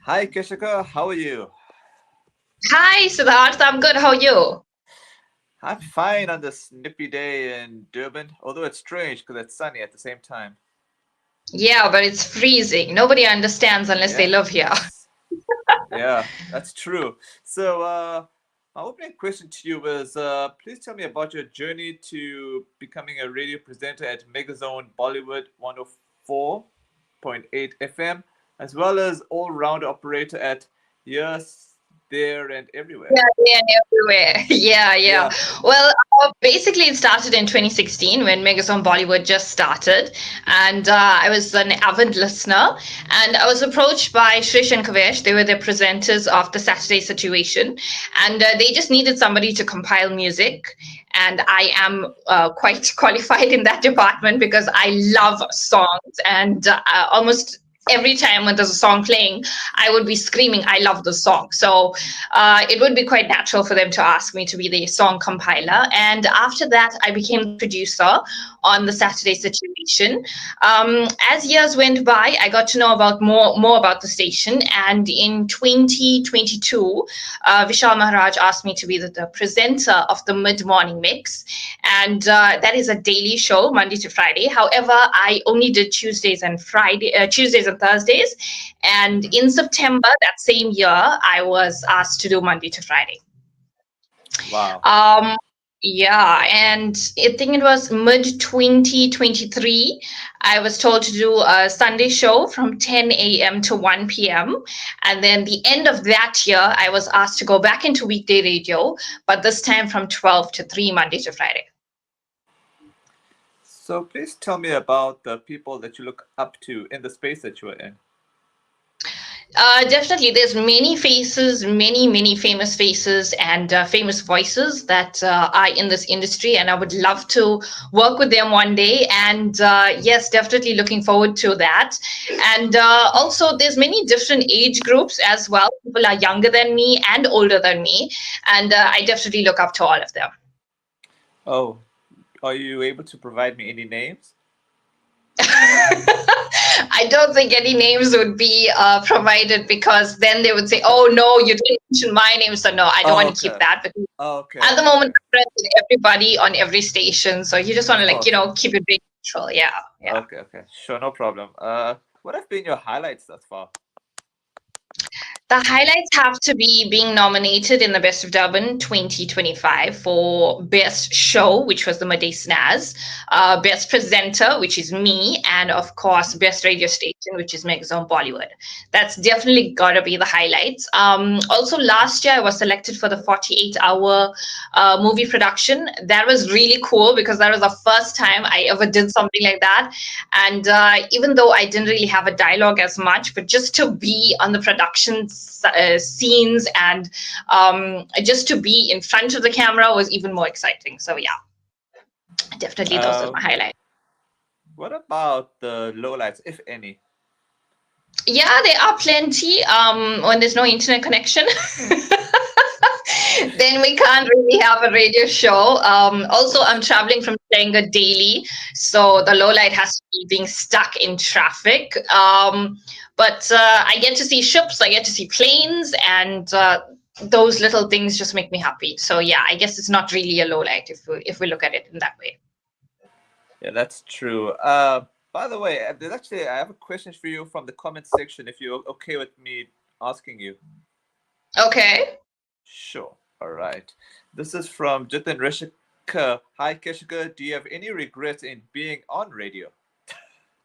Hi, Keshika. How are you? Hi, Siddharth. I'm good. How are you? I'm fine on this nippy day in Durban, although it's strange because it's sunny at the same time. Yeah, but it's freezing. Nobody understands unless they Yeah, live here. it's yeah, that's true. So, my opening question to you was, please tell me about your journey to becoming a radio presenter at Megazone Bollywood 104.8 FM, as well as all-round operator at Yes, There, and Everywhere. Yeah, yeah, and everywhere. Yeah, yeah. Yeah. Well, basically, it started in 2016 when Megazone Bollywood just started, and I was an avid listener. And I was approached by Shrish and Kavesh. They were the presenters of the Saturday Situation, and they just needed somebody to compile music. And I am quite qualified in that department because I love songs, and almost every time when there's a song playing, I would be screaming, I love the song. So it would be quite natural for them to ask me to be the song compiler. And after that, I became the producer on the Saturday Situation. As years went by, I got to know about more about the station. And in 2022, Vishal Maharaj asked me to be the presenter of the mid morning mix, and that is a daily show, Monday to Friday. However, I only did Tuesdays and Thursdays, and Hmm. in September that same year, I was asked to do Monday to Friday. Wow. Um, yeah, and I think it was mid 2023. I was told to do a Sunday show from 10 a.m. to 1 p.m. And then the end of that year, I was asked to go back into weekday radio, but this time from 12 to 3, Monday to Friday. So please tell me about the people that you look up to in the space that you are in. Definitely, there's many faces, many famous faces and famous voices that are in this industry, and I would love to work with them one day. And yes, definitely looking forward to that. And also, there's many different age groups as well. People are younger than me and older than me, and I definitely look up to all of them. Oh, are you able to provide me any names? I don't think any names would be provided because then they would say, "Oh no, you didn't mention my name." So no, I don't Oh, want to keep okay. that because Okay, at the okay. moment I'm friends with everybody on every station. So you just want Of to course. keep it very neutral. Yeah, yeah. Okay, okay. Sure, no problem. What have been your highlights thus far? The highlights have to be being nominated in the Best of Durban 2025 for Best Show, which was the Midday Snaz, Best Presenter, which is me, and of course, Best Radio Station, which is Megazone Bollywood. That's definitely got to be the highlights. Also, last year I was selected for the 48-hour movie production. That was really cool because that was the first time I ever did something like that. And even though I didn't really have a dialogue as much, but just to be on the production scenes and just to be in front of the camera was even more exciting. So yeah, definitely those are Uh, my highlights. what about the lowlights, if any? Yeah, there are plenty. When there's no internet connection, then we can't really have a radio show. Of Also, I'm course. traveling from Chennai daily, so the low light has to be being stuck in traffic. But I get to see ships, I get to see planes, and those little things just make me happy. So yeah, I guess it's not really a low light if we look at it in that way. Yeah, that's true. By the way, there's actually I have a question for you from the comment section. If you're okay with me asking you. Okay. Sure. All right. This is from Jitin Rishika. Hi, Keshika. Do you have any regrets in being on radio?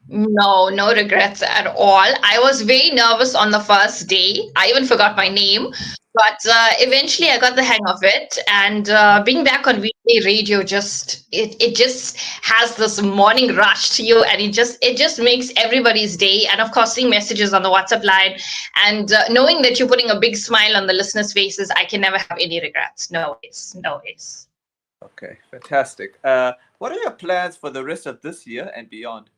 No, no regrets at all. I was very nervous on the first day. I even forgot my name, but eventually I got the hang of it. And being back on weekday radio it just has this morning rush to you, and it just makes everybody's day. And of course, seeing messages on the WhatsApp line and knowing that you're putting a big smile on the listeners' faces, I can never have any regrets. No ways, no ways. Okay, fantastic. What are your plans for the rest of this year and beyond?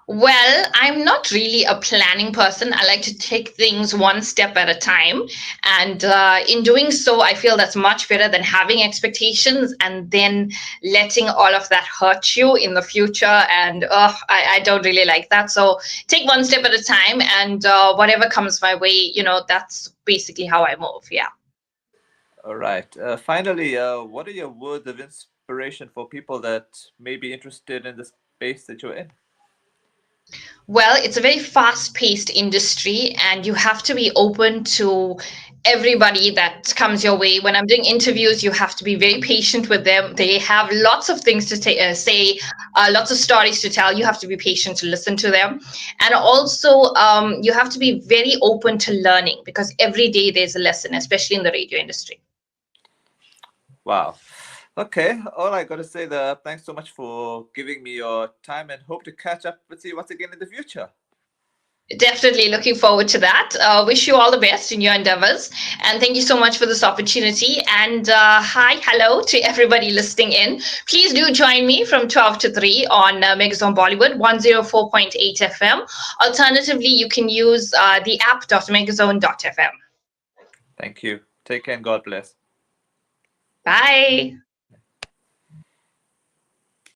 Well, I'm not really a planning person. I like to take things one step at a time. And in doing so, I feel that's much better than having expectations and then letting all of that hurt you in the future. And I don't really like that. So take one step at a time, and whatever comes my way, that's basically how I move. Yeah. All right. Finally, what are your words of inspiration for people that may be interested in the space that you're in? Well, it's a very fast paced industry, and you have to be open to everybody that comes your way. When I'm doing interviews, you have to be very patient with them. They have lots of things to say, lots of stories to tell. You have to be patient to listen to them. And also, you have to be very open to learning because every day there's a lesson, especially in the radio industry. Wow. Okay. All I got to say, thanks so much for giving me your time and hope to catch up with you once again in the future. Definitely looking forward to that. Wish you all the best in your endeavors. And thank you so much for this opportunity. And hi, hello to everybody listening in. Please do join me from 12 to 3 on Megazone Bollywood 104.8 FM. Alternatively, you can use the app.megazone.fm. Thank you. Take care and God bless. Bye.